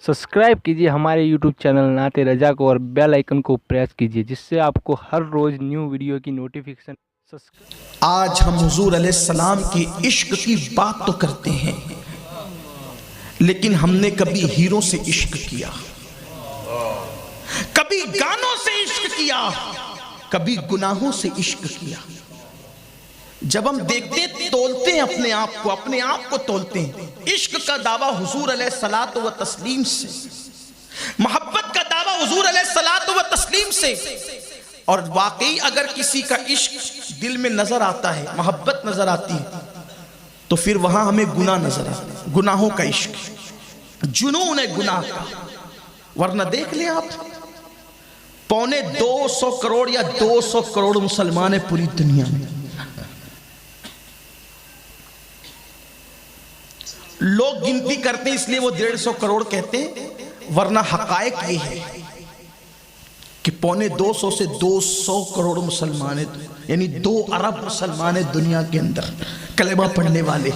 Subscribe कीजिए हमारे YouTube channel नाते रजा को और बेल आइकन को प्रेस कीजिए जिससे आपको हर रोज़ न्यू वीडियो की नोटिफिकेशन। आज हम हुजूर अलैहिस्सलाम के इश्क की बात तो करते हैं, लेकिन हमने कभी हीरो से इश्क किया, कभी गानों से इश्क किया, कभी गुनाहों से इश्क किया। जब हम देखते तोलते हैं अपने आप को तोलते हैं। इश्क का दावा हुजूर अलैहिस्सलातु व तस्लीम से, मोहब्बत का दावा हुजूर अलैहिस्सलातु व तस्लीम से। और वाकई अगर किसी का इश्क दिल में नजर आता है, मोहब्बत नजर आती है, तो फिर वहां हमें गुनाह नजर आता है, गुनाहों का इश्क, जुनून है गुनाह का। वरना देख ले आप, 250 करोड़ या 200 करोड़ मुसलमान है पूरी दुनिया में। लोग गिनती करते हैं इसलिए वो 150 करोड़ कहते हैं, वरना हकायक ये है कि 250 से 200 करोड़ मुसलमान है, यानी 2 अरब मुसलमान है दुनिया के अंदर कलेमा पढ़ने वाले।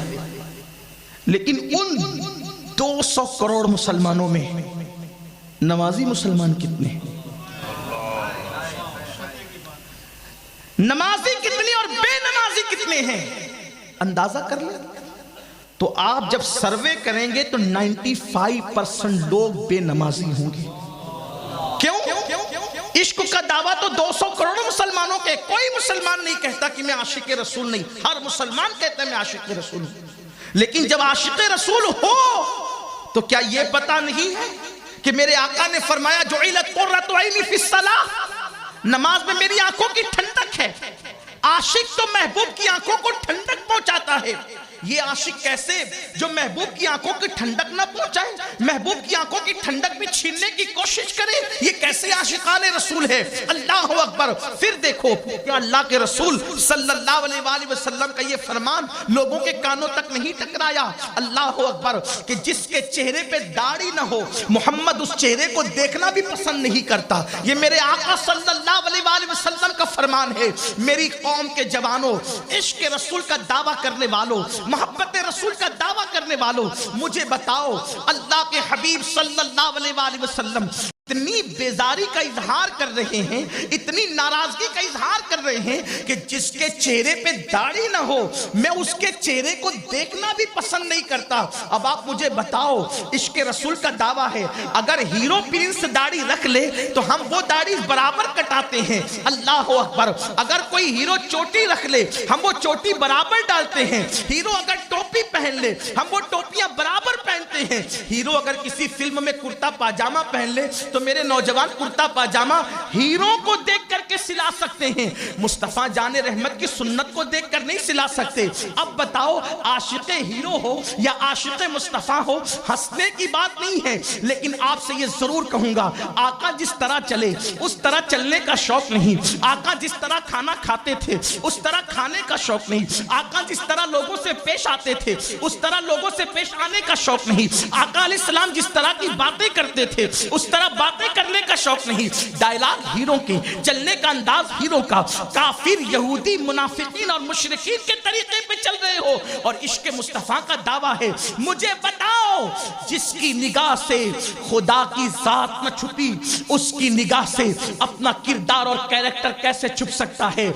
लेकिन उन 200 करोड़ मुसलमानों में नमाजी मुसलमान कितने हैं? नमाजी कितने और बेनमाजी कितने हैं? अंदाजा कर ले। तो आप जब सर्वे करेंगे तो 95% लोग बेनमाजी होंगे। क्यों? इश्क का दावा तो 200 करोड़ मुसलमानों के। कोई मुसलमान नहीं कहता कि मैं आशिक रसूल नहीं, हर मुसलमान कहता है मैं आशिक रसूल हूं। लेकिन जब आशिक रसूल हो तो क्या यह पता नहीं है कि मेरे आका ने फरमाया जुइलत कुर्रतु ऐनी फिस्सलाह, नमाज में मेरी आंखों की ठंडक है। आशिक तो महबूब की आंखों को ठंडक पहुंचाता है। ये आशिक कैसे जो महबूब की आंखों की ठंडक ना पहुंचाए, महबूब की आंखों की ठंडक भी छीनने की कोशिश करे? ये कैसे आशिकाने रसूल है? अल्लाह अकबर। फिर देखो क्या अल्लाह के रसूल सल्लल्लाहु अलैहि वसल्लम का ये फरमान लोगों के कानों तक नहीं टकराया? अल्लाह अकबर। कि जिसके चेहरे पे दाढ़ी ना हो, मोहम्मद उस चेहरे को देखना भी पसंद नहीं करता। ये मेरे आका सल्लल्लाहु अलैहि वसल्लम का फरमान है। मेरी कौम के जवानों, इश्क रसूल का दावा करने वालों, मोहब्बत रसूल का दावा करने वालों, मुझे बताओ अल्लाह के हबीब सल्लल्लाहु अलैहि वसल्लम इतनी बेजारी का इजहार कर रहे हैं, इतनी नाराजगी का इजहार कर रहे हैं कि जिसके चेहरे पे दाढ़ी ना हो मैं उसके चेहरे को देखना भी पसंद नहीं करता। अब आप मुझे बताओ, इश्क रसूल का दावा है अगर हीरो प्रिंस दाढ़ी रख ले तो हम वो दाढ़ी बराबर कटाते हैं। अल्लाह अकबर। अगर कोई हीरो चोटी रख ले हम वो चोटी बराबर डालते हैं। हीरो अगर टोपी पहन ले हम वो टोपियां बराबर पहनते हैं। हीरो अगर किसी फिल्म में कुर्ता पाजामा पहन ले तो मेरे नौजवान कुर्ता पाजामा हीरो को देख करके सिला सकते हैं, मुस्तफा जाने रहमत की सुन्नत को देखकर नहीं सिला सकते। अब बताओ, आशिक़े हीरो हो या आशिक़े मुस्तफा हो, हंसने की बात नहीं है। लेकिन आपसे ये जरूर कहूंगा, आका जिस तरह चले उस तरह चलने का शौक नहीं। आका जिस तरह खाना खाते थे उस तरह खाने का शौक नहीं। आका जिस तरह लोगों से पेश आते थे उस तरह लोगों से पेश आने का शौक नहीं। आका अलैहिस्सलाम जिस तरह की बातें करते थे उस तरह बातें करने का शौक नहीं। डायलॉग हीरो के, चलने का अंदाज हीरो का। काफिर, यहूदी, मुनाफिकीन और मुशरिकीन के तरीके पे चल रहे हो और इश्क मुस्तफा का दावा है। मुझे बताओ, जिसकी निगाह से खुदा की जात न छुपी उसकी निगाह से अपना किरदार और कैरेक्टर कैसे छुप सकता है?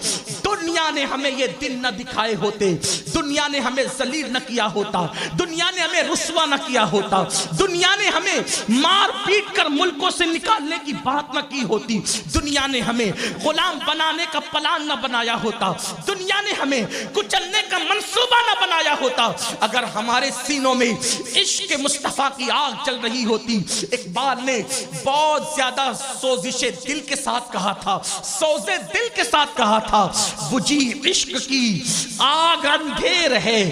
दुनिया ने हमें ये दिन न दिखाए होते, दुनिया ने हमें जलील न किया होता, दुनिया ने हमें रुस्वा न किया होता, दुनिया ने हमें मार पीट कर मुल्कों से निकालने की बात न की होती, दुनिया ने हमें गुलाम बनाने का प्लान न बनाया होता, दुनिया ने हमें कुचलने का मंसूबा न बनाया होता, अगर हमारे सीनों में इश्क मुस्तफा की आग चल रही होती। इकबाल ने बहुत ज्यादा सोजिशे दिल के साथ कहा था, सोजे दिल के साथ कहा था, बुझी इश्क की आग अंधेर है,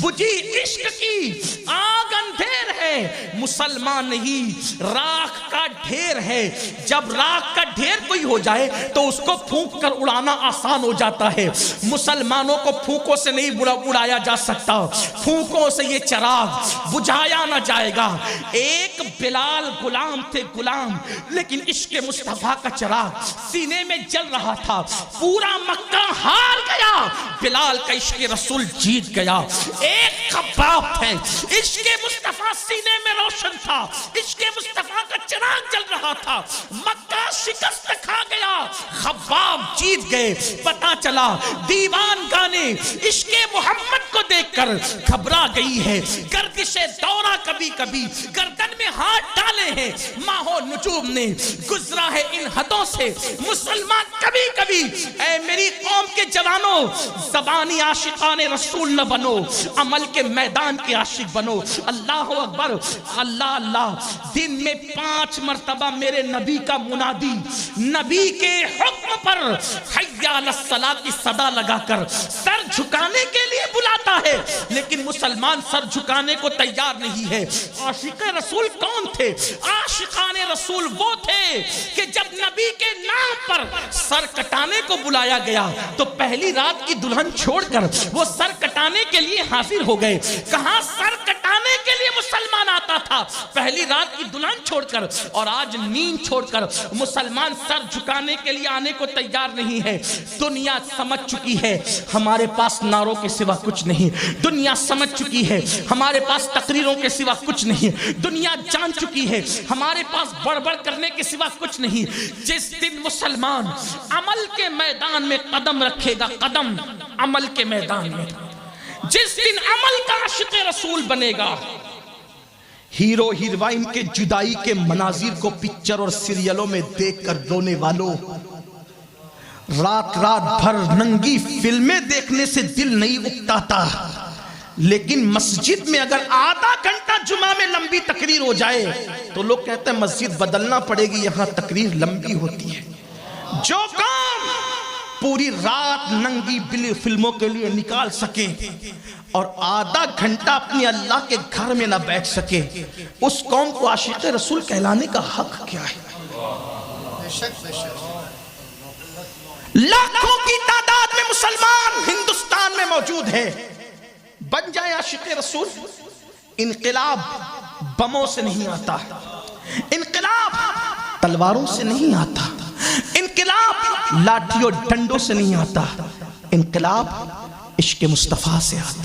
बुझी इश्क की आग अंधेर है, मुसलमान नहीं राख का ढेर ہے، جب راکھ کا ڈھیر کوئی ہو جائے تو اس کو پھونک کر اڑانا آسان ہو جاتا ہے۔ مسلمانوں کو پھونکوں سے نہیں اڑایا جا سکتا، پھونکوں سے یہ چراغ بجھایا نہ جائے گا۔ ایک بلال غلام تھے، غلام، لیکن عشق مصطفیٰ کا چراغ سینے میں جل رہا تھا۔ پورا مکہ ہار گیا، بلال کا عشق رسول جیت گیا۔ ایک خباب تھے، عشق مصطفیٰ سینے میں روشن تھا، عشق مصطفیٰ کا چراغ جل رہا تھا، مکہ شکست کھا گیا، خباب جیت گئے۔ پتا چلا دیوان گانے عشق محمد کو دیکھ کر گھبرا گئی ہے، گردش دورہ کبھی کبھی گردن میں ہاتھ ڈالے ہیں، ماہ و نجوم نے گزرا ہے ان حدوں سے۔ مسلمان کبھی کبھی، اے میری قوم کے جوانوں، زبانی عاشقان رسول نہ بنو، عمل کے میدان کے عاشق بنو۔ اللہ اکبر، اللہ اللہ۔ دن میں 5 مرتبہ میرے نبی کا منادی نبی کے حکم پر حی علی الصلاۃ کی صدا لگا کر سر جھکانے کے لیے بلاتا ہے، لیکن مسلمان سر جھکانے کو تیار نہیں ہے۔ عاشق رسول کون تھے؟ عاشقان رسول وہ تھے کہ جب نبی کے نام پر سر کٹانے کو بلایا گیا تو پہلی رات کی دلہن چھوڑ کر وہ سر کٹانے کے لیے حاضر ہو گئے۔ کہاں سر کٹانے کے لیے مسلمان آتا تھا؟ پہلی رات کی دلہن چھوڑ کر، اور آج نیند چھوڑ کر مسلمان سر جھکانے کے لیے آنے کو تیار نہیں ہے۔ دنیا سمجھ چکی ہے ہمارے پاس نعروں کے سوا کچھ نہیں، دنیا سمجھ چکی ہے ہمارے پاس تقریروں کے سوا کچھ نہیں، دنیا جان چکی ہے ہمارے پاس بڑبڑ کرنے کے سوا کچھ نہیں۔ جس دن مسلمان عمل کے میدان میں قدم رکھے گا، قدم عمل کے میدان میں، جس دن عمل کا عاشق رسول بنے گا، ہیرو ہیروئن کے جدائی کے مناظر کو پکچر اور سیریلوں میں دیکھ کر رونے والوں، رات رات بھر ننگی فلمیں دیکھنے سے دل نہیں اکتاتا، لیکن مسجد میں اگر آدھا گھنٹہ جمعہ میں لمبی تقریر ہو جائے تو لوگ کہتے ہیں مسجد بدلنا پڑے گی، یہاں تقریر لمبی ہوتی ہے۔ جو کام پوری رات ننگی فلموں کے لیے نکال سکے اور آدھا گھنٹہ اپنی اللہ کے گھر میں نہ بیٹھ سکے، اس قوم کو عاشق رسول کہلانے کا حق کیا ہے؟ لاکھوں کی تعداد میں مسلمان ہندوستان میں موجود ہے، بن جائے عاشق رسول۔ انقلاب بموں سے نہیں آتا، انقلاب تلواروں سے نہیں آتا، انقلاب لاٹھی اور ڈنڈوں سے نہیں آتا، انقلاب عشق مصطفیٰ سے آتا۔